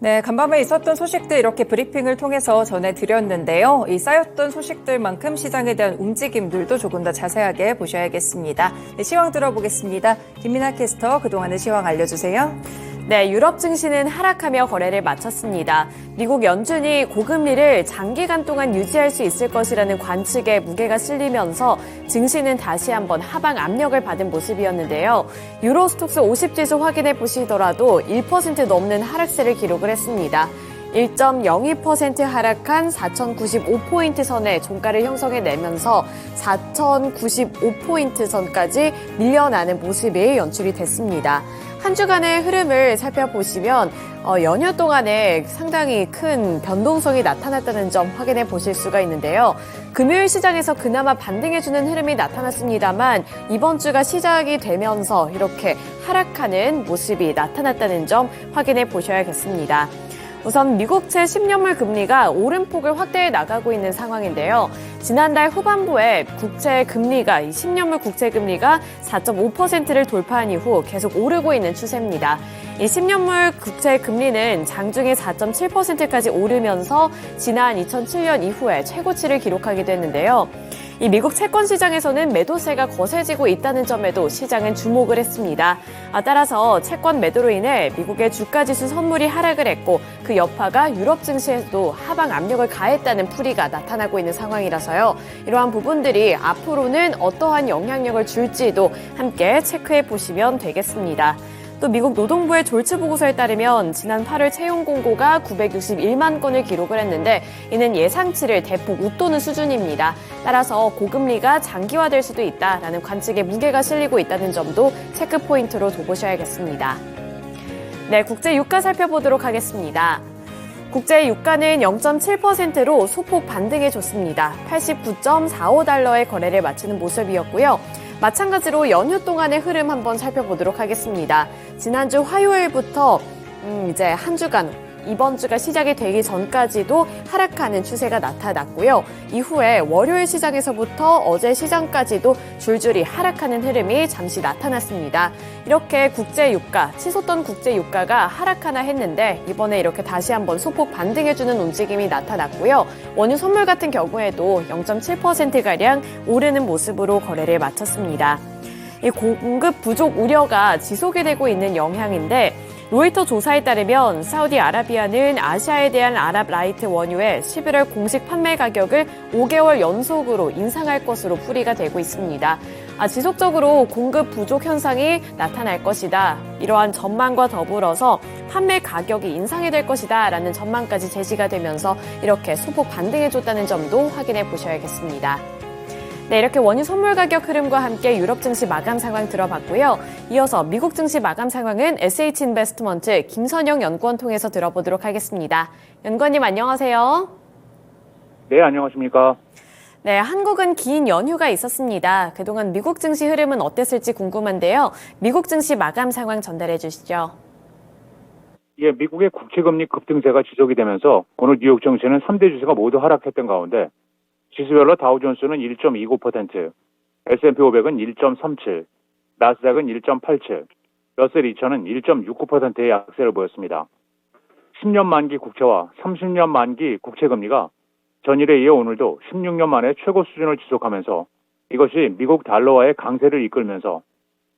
네, 간밤에 있었던 소식들 이렇게 브리핑을 통해서 전해드렸는데요. 이 쌓였던 소식들만큼 시장에 대한 움직임들도 조금 더 자세하게 보셔야겠습니다. 네, 시황 들어보겠습니다. 김민아 캐스터, 그동안의 시황 알려주세요. 네, 유럽 증시는 하락하며 거래를 마쳤습니다. 미국 연준이 고금리를 장기간 동안 유지할 수 있을 것이라는 관측에 무게가 실리면서 증시는 다시 한번 하방 압력을 받은 모습이었는데요. 유로스톡스 50지수 확인해 보시더라도 1% 넘는 하락세를 기록을 했습니다. 1.02% 하락한 4,095포인트 선에 종가를 형성해내면서 4,095포인트 선까지 밀려나는 모습이 연출이 됐습니다. 한 주간의 흐름을 살펴보시면 연휴 동안에 상당히 큰 변동성이 나타났다는 점 확인해 보실 수가 있는데요. 금요일 시장에서 그나마 반등해주는 흐름이 나타났습니다만 이번 주가 시작이 되면서 이렇게 하락하는 모습이 나타났다는 점 확인해 보셔야겠습니다. 우선 미국채 10년물 금리가 오름폭을 확대해 나가고 있는 상황인데요. 지난달 후반부에 국채 금리가 10년물 국채 금리가 4.5%를 돌파한 이후 계속 오르고 있는 추세입니다. 이 10년물 국채 금리는 장중에 4.7%까지 오르면서 지난 2007년 이후에 최고치를 기록하기도 했는데요. 이 미국 채권 시장에서는 매도세가 거세지고 있다는 점에도 시장은 주목을 했습니다. 따라서 채권 매도로 인해 미국의 주가지수 선물이 하락을 했고 그 여파가 유럽 증시에도 하방 압력을 가했다는 풀이가 나타나고 있는 상황이라서요. 이러한 부분들이 앞으로는 어떠한 영향력을 줄지도 함께 체크해 보시면 되겠습니다. 또 미국 노동부의 졸츠 보고서에 따르면 지난 8월 채용 공고가 961만 건을 기록을 했는데 이는 예상치를 대폭 웃도는 수준입니다. 따라서 고금리가 장기화될 수도 있다라는 관측에 무게가 실리고 있다는 점도 체크 포인트로 둬보셔야겠습니다. 네, 국제 유가 살펴보도록 하겠습니다. 국제 유가는 0.7%로 소폭 반등해줬습니다. 89.45달러의 거래를 마치는 모습이었고요. 마찬가지로 연휴 동안의 흐름 한번 살펴보도록 하겠습니다. 지난주 화요일부터 이제 한 주간 이번 주가 시작이 되기 전까지도 하락하는 추세가 나타났고요. 이후에 월요일 시장에서부터 어제 시장까지도 줄줄이 하락하는 흐름이 잠시 나타났습니다. 이렇게 국제유가, 치솟던 국제유가가 하락하나 했는데 이번에 이렇게 다시 한번 소폭 반등해주는 움직임이 나타났고요. 원유 선물 같은 경우에도 0.7%가량 오르는 모습으로 거래를 마쳤습니다. 이 공급 부족 우려가 지속이 되고 있는 영향인데 로이터 조사에 따르면 사우디아라비아는 아시아에 대한 아랍 라이트 원유의 11월 공식 판매 가격을 5개월 연속으로 인상할 것으로 풀이가 되고 있습니다. 지속적으로 공급 부족 현상이 나타날 것이다. 이러한 전망과 더불어서 판매 가격이 인상이 될 것이다 라는 전망까지 제시가 되면서 이렇게 소폭 반등해줬다는 점도 확인해 보셔야겠습니다. 네, 이렇게 원유 선물 가격 흐름과 함께 유럽 증시 마감 상황 들어봤고요. 이어서 미국 증시 마감 상황은 SH인베스트먼트 김선영 연구원 통해서 들어보도록 하겠습니다. 연구원님 안녕하세요. 네, 안녕하십니까. 네, 한국은 긴 연휴가 있었습니다. 그동안 미국 증시 흐름은 어땠을지 궁금한데요. 미국 증시 마감 상황 전달해 주시죠. 예, 미국의 국채금리 급등세가 지속이 되면서 오늘 뉴욕 증시는 3대 주식가 모두 하락했던 가운데 지수별로 다우존스는 1.29%, S&P 500은 1.37, 나스닥은 1.87, 러셀 2000은 1.69%의 약세를 보였습니다. 10년 만기 국채와 30년 만기 국채금리가 전일에 이어 오늘도 16년 만에 최고 수준을 지속하면서 이것이 미국 달러화의 강세를 이끌면서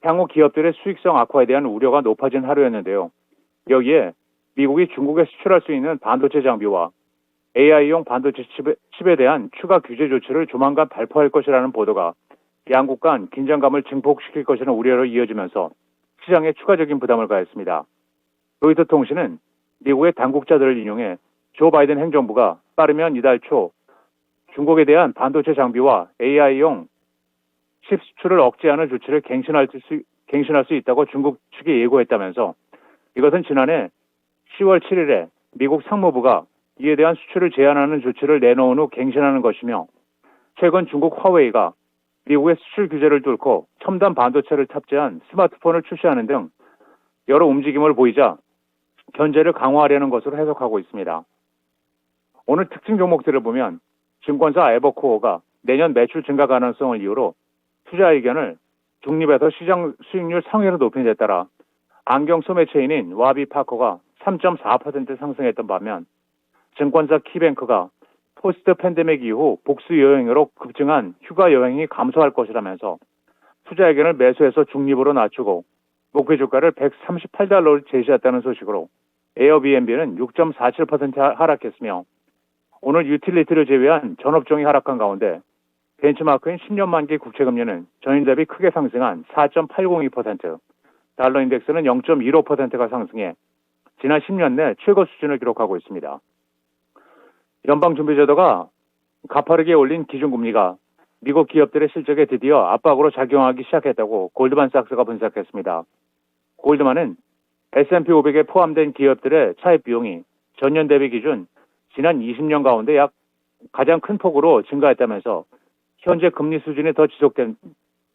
향후 기업들의 수익성 악화에 대한 우려가 높아진 하루였는데요. 여기에 미국이 중국에 수출할 수 있는 반도체 장비와 AI용 반도체 칩에 대한 추가 규제 조치를 조만간 발표할 것이라는 보도가 양국 간 긴장감을 증폭시킬 것이라는 우려로 이어지면서 시장에 추가적인 부담을 가했습니다. 로이터 통신은 미국의 당국자들을 인용해 조 바이든 행정부가 빠르면 이달 초 중국에 대한 반도체 장비와 AI용 칩 수출을 억제하는 조치를 갱신할 수 있다고 중국 측이 예고했다면서 이것은 지난해 10월 7일에 미국 상무부가 이에 대한 수출을 제한하는 조치를 내놓은 후 갱신하는 것이며 최근 중국 화웨이가 미국의 수출 규제를 뚫고 첨단 반도체를 탑재한 스마트폰을 출시하는 등 여러 움직임을 보이자 견제를 강화하려는 것으로 해석하고 있습니다. 오늘 특징 종목들을 보면 증권사 에버코어가 내년 매출 증가 가능성을 이유로 투자 의견을 중립에서 시장 수익률 상회로 높인 데 따라 안경 소매체인인 와비파커가 3.4% 상승했던 반면 증권사 키뱅크가 포스트 팬데믹 이후 복수 여행으로 급증한 휴가 여행이 감소할 것이라면서 투자 의견을 매수해서 중립으로 낮추고 목표 주가를 138달러를 제시했다는 소식으로 에어비앤비는 6.47% 하락했으며 오늘 유틸리티를 제외한 전업종이 하락한 가운데 벤치마크인 10년 만기 국채금리는 전일 대비 크게 상승한 4.802%, 달러 인덱스는 0.15%가 상승해 지난 10년 내 최고 수준을 기록하고 있습니다. 연방준비제도가 가파르게 올린 기준금리가 미국 기업들의 실적에 드디어 압박으로 작용하기 시작했다고 골드만삭스가 분석했습니다. 골드만은 S&P 500에 포함된 기업들의 차입 비용이 전년 대비 기준 지난 20년 가운데 가장 큰 폭으로 증가했다면서 현재 금리 수준이 더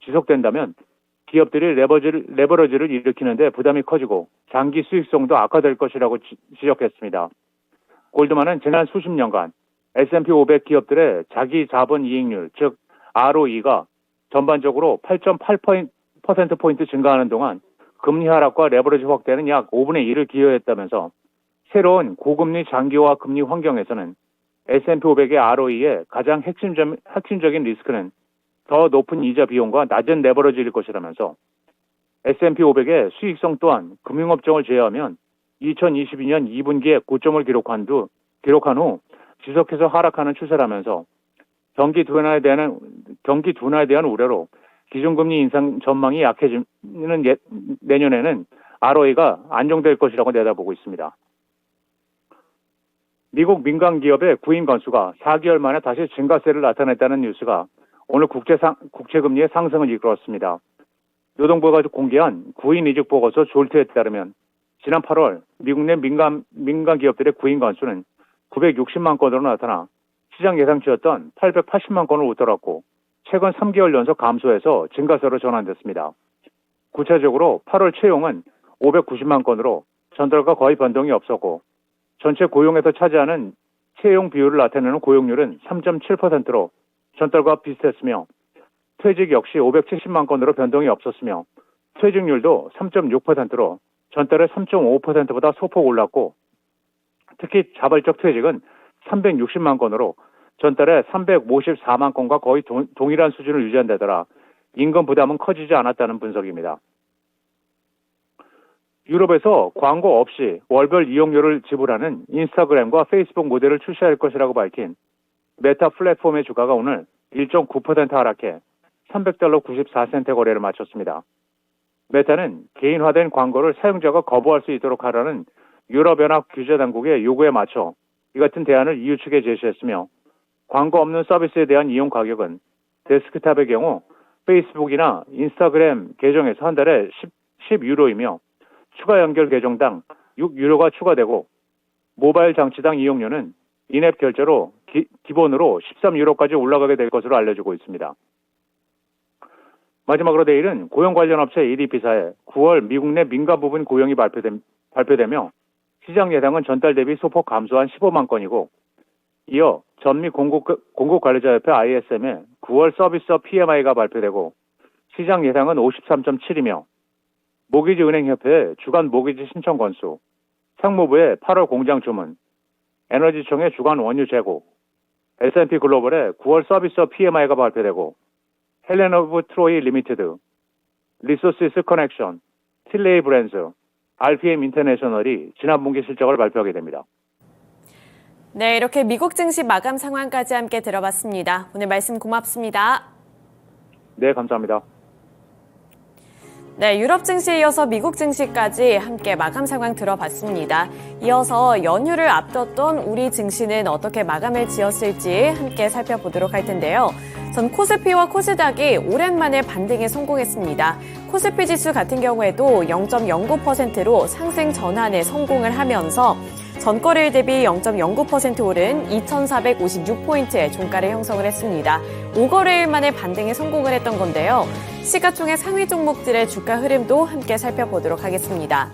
지속된다면 기업들이 레버러지를 일으키는데 부담이 커지고 장기 수익성도 악화될 것이라고 지적했습니다. 골드만은 지난 수십 년간 S&P 500 기업들의 자기 자본 이익률, 즉 ROE가 전반적으로 8.8%포인트 증가하는 동안 금리 하락과 레버리지 확대는 약 5분의 1을 기여했다면서 새로운 고금리 장기화 금리 환경에서는 S&P 500의 ROE의 가장 핵심적인 리스크는 더 높은 이자 비용과 낮은 레버리지일 것이라면서 S&P 500의 수익성 또한 금융업종을 제외하면 2022년 2분기에 고점을 기록한 후 지속해서 하락하는 추세라면서 경기 둔화에 대한 우려로 기준금리 인상 전망이 약해지는 내년에는 ROE가 안정될 것이라고 내다보고 있습니다. 미국 민간 기업의 구인 건수가 4개월 만에 다시 증가세를 나타냈다는 뉴스가 오늘 국채금리의 상승을 이끌었습니다. 노동부가 공개한 구인 이직 보고서 졸트에 따르면 지난 8월 미국 내 민간 기업들의 구인 건수는 960만 건으로 나타나 시장 예상치였던 880만 건을 웃돌았고 최근 3개월 연속 감소해서 증가세로 전환됐습니다. 구체적으로 8월 채용은 590만 건으로 전달과 거의 변동이 없었고 전체 고용에서 차지하는 채용 비율을 나타내는 고용률은 3.7%로 전달과 비슷했으며 퇴직 역시 570만 건으로 변동이 없었으며 퇴직률도 3.6%로 전달의 3.5%보다 소폭 올랐고 특히 자발적 퇴직은 360만 건으로 전달의 354만 건과 거의 동일한 수준을 유지한 데다가 임금 부담은 커지지 않았다는 분석입니다. 유럽에서 광고 없이 월별 이용료를 지불하는 인스타그램과 페이스북 모델을 출시할 것이라고 밝힌 메타 플랫폼의 주가가 오늘 1.9% 하락해 300달러 94센트 거래를 마쳤습니다. 메타는 개인화된 광고를 사용자가 거부할 수 있도록 하라는 유럽연합 규제당국의 요구에 맞춰 이 같은 대안을 EU 측에 제시했으며 광고 없는 서비스에 대한 이용 가격은 데스크탑의 경우 페이스북이나 인스타그램 계정에서 한 달에 10유로이며 추가 연결 계정당 6유로가 추가되고 모바일 장치당 이용료는 인앱 결제로 기본으로 13유로까지 올라가게 될 것으로 알려지고 있습니다. 마지막으로 내일은 고용 관련 업체 ADP사의 9월 미국 내 민간 부분 고용이 발표되며 시장 예상은 전달 대비 소폭 감소한 15만 건이고 이어 전미 공급관리자협회 ISM의 9월 서비스업 PMI가 발표되고 시장 예상은 53.7이며 모기지은행협회의 주간 모기지 신청 건수, 상무부의 8월 공장 주문, 에너지청의 주간 원유 재고, S&P 글로벌의 9월 서비스업 PMI가 발표되고 헬렌 오브 트로이 리미티드, 리소시스 커넥션, 틸레이 브랜즈, RPM 인터내셔널이 지난 분기 실적을 발표하게 됩니다. 네, 이렇게 미국 증시 마감 상황까지 함께 들어봤습니다. 오늘 말씀 고맙습니다. 네, 감사합니다. 네, 유럽 증시에 이어서 미국 증시까지 함께 마감 상황 들어봤습니다. 이어서 연휴를 앞뒀던 우리 증시는 어떻게 마감을 지었을지 함께 살펴보도록 할 텐데요. 전 코스피와 코스닥이 오랜만에 반등에 성공했습니다. 코스피 지수 같은 경우에도 0.09%로 상승 전환에 성공을 하면서 전거래일 대비 0.09% 오른 2,456포인트의 종가를 형성을 했습니다. 5거래일 만에 반등에 성공을 했던 건데요. 시가총액 상위 종목들의 주가 흐름도 함께 살펴보도록 하겠습니다.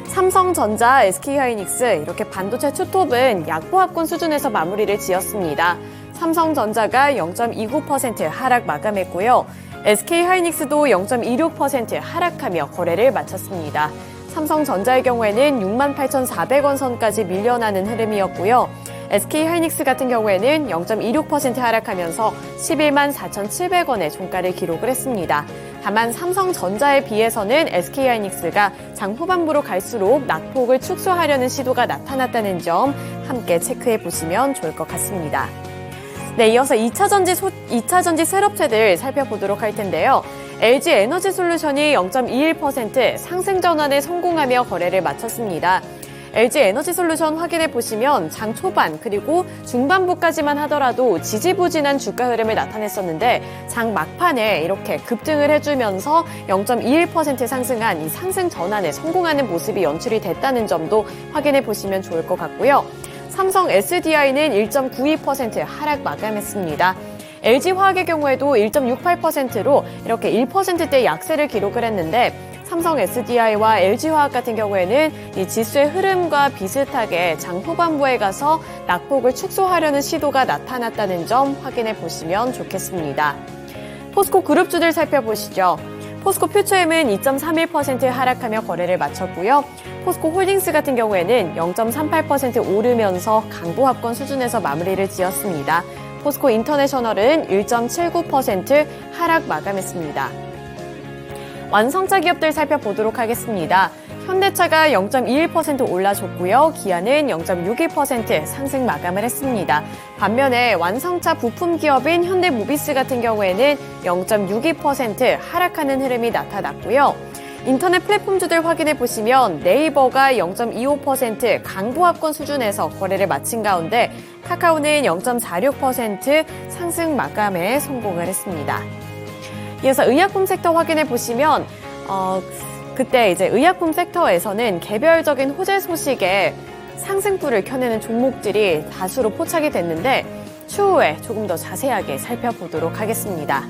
삼성전자, SK하이닉스 이렇게 반도체 투톱은 약보합권 수준에서 마무리를 지었습니다. 삼성전자가 0.29% 하락 마감했고요. SK하이닉스도 0.26% 하락하며 거래를 마쳤습니다. 삼성전자의 경우에는 68,400원 선까지 밀려나는 흐름이었고요. SK하이닉스 같은 경우에는 0.26% 하락하면서 114,700원의 종가를 기록을 했습니다. 다만 삼성전자에 비해서는 SK하이닉스가 장 후반부로 갈수록 낙폭을 축소하려는 시도가 나타났다는 점 함께 체크해 보시면 좋을 것 같습니다. 네, 이어서 2차전지 셀업체들 살펴보도록 할 텐데요. LG 에너지솔루션이 0.21% 상승 전환에 성공하며 거래를 마쳤습니다. LG 에너지솔루션 확인해 보시면 장 초반 그리고 중반부까지만 하더라도 지지부진한 주가 흐름을 나타냈었는데 장 막판에 이렇게 급등을 해주면서 0.21% 상승한 이 상승 전환에 성공하는 모습이 연출이 됐다는 점도 확인해 보시면 좋을 것 같고요. 삼성 SDI는 1.92% 하락 마감했습니다. LG화학의 경우에도 1.68%로 이렇게 1%대 약세를 기록을 했는데 삼성 SDI와 LG화학 같은 경우에는 이 지수의 흐름과 비슷하게 장 후반부에 가서 낙폭을 축소하려는 시도가 나타났다는 점 확인해 보시면 좋겠습니다. 포스코 그룹주들 살펴보시죠. 포스코 퓨처엠은 2.31% 하락하며 거래를 마쳤고요. 포스코 홀딩스 같은 경우에는 0.38% 오르면서 강보합권 수준에서 마무리를 지었습니다. 포스코 인터내셔널은 1.79% 하락 마감했습니다. 완성차 기업들 살펴보도록 하겠습니다. 현대차가 0.21% 올라줬고요. 기아는 0.61% 상승 마감을 했습니다. 반면에 완성차 부품 기업인 현대모비스 같은 경우에는 0.62% 하락하는 흐름이 나타났고요. 인터넷 플랫폼주들 확인해 보시면 네이버가 0.25% 강보합권 수준에서 거래를 마친 가운데 카카오는 0.46% 상승 마감에 성공을 했습니다. 이어서 의약품 섹터 확인해 보시면 그때 이제 의약품 섹터에서는 개별적인 호재 소식에 상승불을 켜내는 종목들이 다수로 포착이 됐는데 추후에 조금 더 자세하게 살펴보도록 하겠습니다.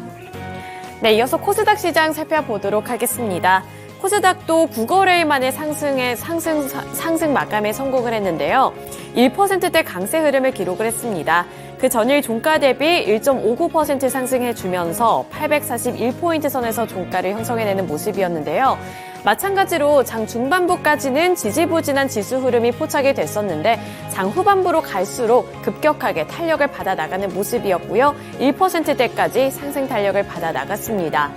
네, 이어서 코스닥 시장 살펴보도록 하겠습니다. 코스닥도 9거래일 만에 상승 마감에 성공을 했는데요. 1%대 강세 흐름을 기록을 했습니다. 그 전일 종가 대비 1.59% 상승해주면서 841포인트 선에서 종가를 형성해내는 모습이었는데요. 마찬가지로 장 중반부까지는 지지부진한 지수 흐름이 포착이 됐었는데 장 후반부로 갈수록 급격하게 탄력을 받아 나가는 모습이었고요. 1%대까지 상승 탄력을 받아 나갔습니다.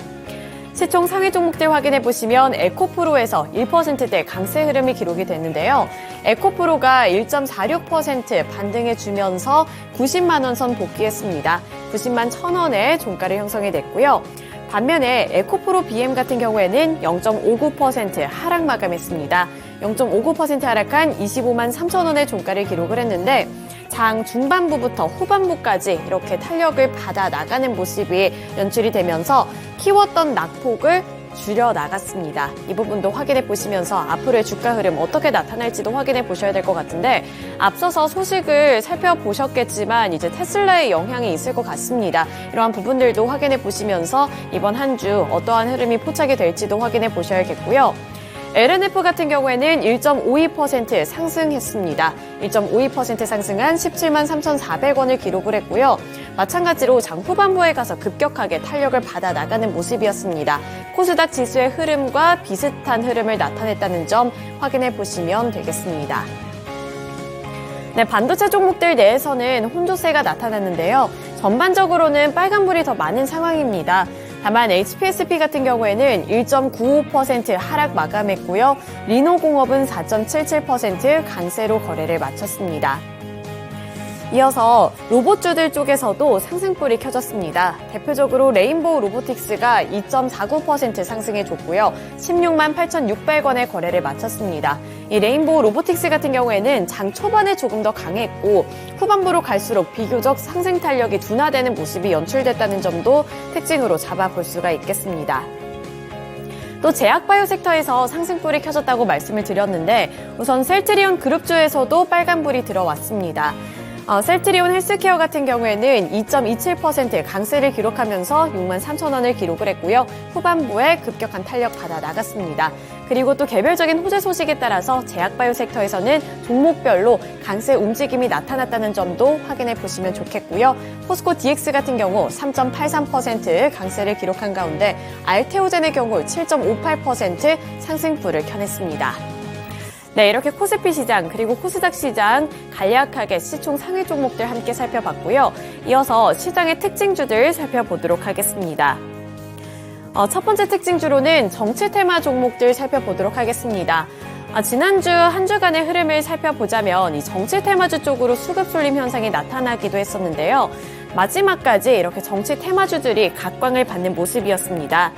시총 상위 종목들 확인해 보시면 에코프로에서 1%대 강세 흐름이 기록이 됐는데요. 에코프로가 1.46% 반등해 주면서 90만 원 선 복귀했습니다. 90만 1,000원에 종가를 형성이 됐고요. 반면에 에코프로 BM 같은 경우에는 0.59% 하락 마감했습니다. 0.59% 하락한 25만 3천 원의 종가를 기록을 했는데 장 중반부부터 후반부까지 이렇게 탄력을 받아 나가는 모습이 연출이 되면서 키웠던 낙폭을 줄여 나갔습니다. 이 부분도 확인해 보시면서 앞으로의 주가 흐름 어떻게 나타날지도 확인해 보셔야 될 것 같은데 앞서서 소식을 살펴보셨겠지만 이제 테슬라의 영향이 있을 것 같습니다. 이러한 부분들도 확인해 보시면서 이번 한 주 어떠한 흐름이 포착이 될지도 확인해 보셔야겠고요. LNF 같은 경우에는 1.52% 상승했습니다. 1.52% 상승한 17만 3,400원을 기록을 했고요. 마찬가지로 장 후반부에 가서 급격하게 탄력을 받아 나가는 모습이었습니다. 코스닥 지수의 흐름과 비슷한 흐름을 나타냈다는 점 확인해 보시면 되겠습니다. 네, 반도체 종목들 내에서는 혼조세가 나타났는데요. 전반적으로는 빨간불이 더 많은 상황입니다. 다만 HPSP 같은 경우에는 1.95% 하락 마감했고요. 리노공업은 4.77% 강세로 거래를 마쳤습니다. 이어서 로봇주들 쪽에서도 상승불이 켜졌습니다. 대표적으로 레인보우 로보틱스가 2.49% 상승해줬고요. 16만 8,600원의 거래를 마쳤습니다. 이 레인보우 로보틱스 같은 경우에는 장 초반에 조금 더 강했고 후반부로 갈수록 비교적 상승 탄력이 둔화되는 모습이 연출됐다는 점도 특징으로 잡아볼 수가 있겠습니다. 또 제약바이오 섹터에서 상승불이 켜졌다고 말씀을 드렸는데 우선 셀트리온 그룹주에서도 빨간불이 들어왔습니다. 셀트리온 헬스케어 같은 경우에는 2.27% 강세를 기록하면서 63,000원을 기록을 했고요. 후반부에 급격한 탄력 받아 나갔습니다. 그리고 또 개별적인 호재 소식에 따라서 제약바이오 섹터에서는 종목별로 강세 움직임이 나타났다는 점도 확인해 보시면 좋겠고요. 포스코 DX 같은 경우 3.83% 강세를 기록한 가운데 알테오젠의 경우 7.58% 상승폭을 켜냈습니다. 네, 이렇게 코스피 시장 그리고 코스닥 시장 간략하게 시총 상위 종목들 함께 살펴봤고요. 이어서 시장의 특징주들 살펴보도록 하겠습니다. 첫 번째 특징주로는 정치 테마 종목들 살펴보도록 하겠습니다. 지난주 한 주간의 흐름을 살펴보자면 이 정치 테마주 쪽으로 수급 쏠림 현상이 나타나기도 했었는데요. 마지막까지 이렇게 정치 테마주들이 각광을 받는 모습이었습니다.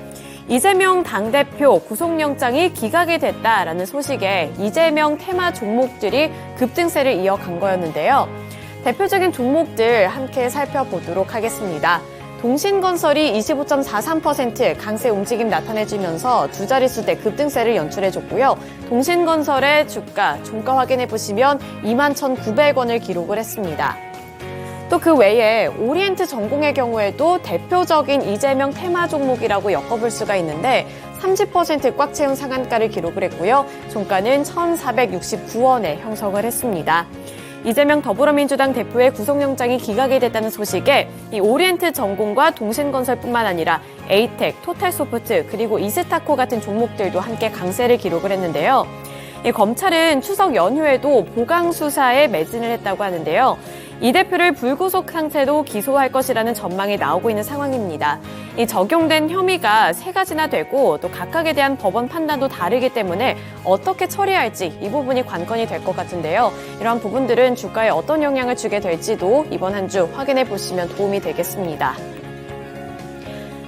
이재명 당대표 구속영장이 기각이 됐다라는 소식에 이재명 테마 종목들이 급등세를 이어간 거였는데요. 대표적인 종목들 함께 살펴보도록 하겠습니다. 동신건설이 25.43% 강세 움직임 나타내주면서 두 자릿수대 급등세를 연출해줬고요. 동신건설의 주가, 종가 확인해 보시면 21,900원을 기록을 했습니다. 또 그 외에 오리엔트 전공의 경우에도 대표적인 이재명 테마 종목이라고 엮어볼 수가 있는데 30% 꽉 채운 상한가를 기록을 했고요. 종가는 1,469원에 형성을 했습니다. 이재명 더불어민주당 대표의 구속영장이 기각이 됐다는 소식에 이 오리엔트 전공과 동신건설뿐만 아니라 에이텍, 토탈소프트 그리고 이스타코 같은 종목들도 함께 강세를 기록을 했는데요. 검찰은 추석 연휴에도 보강 수사에 매진을 했다고 하는데요. 이 대표를 불구속 상태로 기소할 것이라는 전망이 나오고 있는 상황입니다. 이 적용된 혐의가 세 가지나 되고 또 각각에 대한 법원 판단도 다르기 때문에 어떻게 처리할지 이 부분이 관건이 될 것 같은데요. 이러한 부분들은 주가에 어떤 영향을 주게 될지도 이번 한 주 확인해 보시면 도움이 되겠습니다.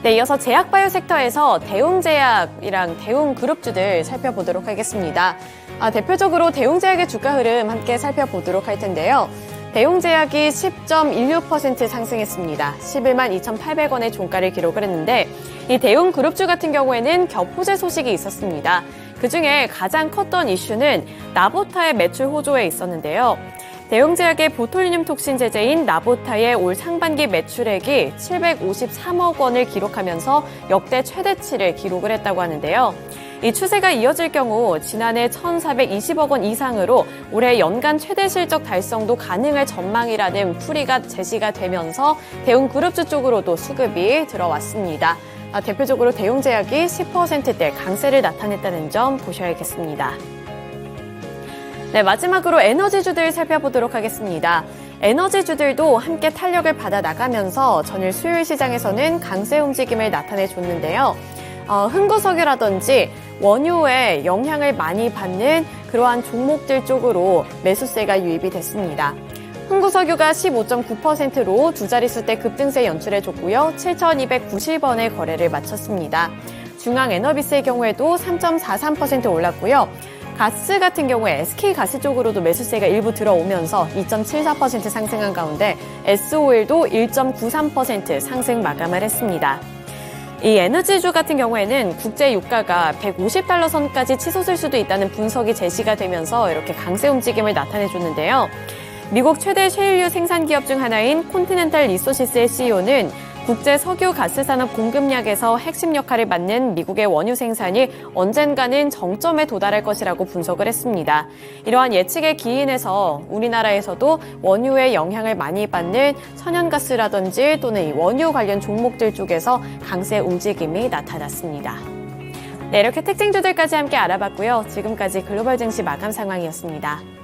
네, 이어서 제약바이오 섹터에서 대웅제약이랑 대웅그룹주들 살펴보도록 하겠습니다. 대표적으로 대웅제약의 주가 흐름 함께 살펴보도록 할 텐데요. 대웅제약이 10.16% 상승했습니다. 11만 2,800원의 종가를 기록을 했는데 이 대웅그룹주 같은 경우에는 겹호재 소식이 있었습니다. 그중에 가장 컸던 이슈는 나보타의 매출 호조에 있었는데요. 대웅제약의 보톨리늄 톡신 제제인 나보타의 올 상반기 매출액이 753억 원을 기록하면서 역대 최대치를 기록을 했다고 하는데요. 이 추세가 이어질 경우 지난해 1,420억 원 이상으로 올해 연간 최대 실적 달성도 가능할 전망이라는 풀이가 제시가 되면서 대웅그룹주 쪽으로도 수급이 들어왔습니다. 대표적으로 대웅제약이 10%대 강세를 나타냈다는 점 보셔야겠습니다. 네, 마지막으로 에너지주들 살펴보도록 하겠습니다. 에너지주들도 함께 탄력을 받아 나가면서 전일 수요일 시장에서는 강세 움직임을 나타내줬는데요. 흥구석유라든지 원유에 영향을 많이 받는 그러한 종목들 쪽으로 매수세가 유입이 됐습니다. 흥구석유가 15.9%로 두 자릿수대 급등세 연출해줬고요. 7,290원의 거래를 마쳤습니다. 중앙에너비스의 경우에도 3.43% 올랐고요. 가스 같은 경우에 SK가스 쪽으로도 매수세가 일부 들어오면서 2.74% 상승한 가운데 S-오일도 1.93% 상승 마감을 했습니다. 이 에너지주 같은 경우에는 국제 유가가 150달러 선까지 치솟을 수도 있다는 분석이 제시가 되면서 이렇게 강세 움직임을 나타내줬는데요. 미국 최대 셰일유 생산 기업 중 하나인 콘티넨탈 리소시스의 CEO는 국제 석유 가스 산업 공급량에서 핵심 역할을 맡는 미국의 원유 생산이 언젠가는 정점에 도달할 것이라고 분석을 했습니다. 이러한 예측에 기인해서 우리나라에서도 원유의 영향을 많이 받는 천연가스라든지 또는 이 원유 관련 종목들 쪽에서 강세 움직임이 나타났습니다. 네, 이렇게 특징주들까지 함께 알아봤고요. 지금까지 글로벌 증시 마감 상황이었습니다.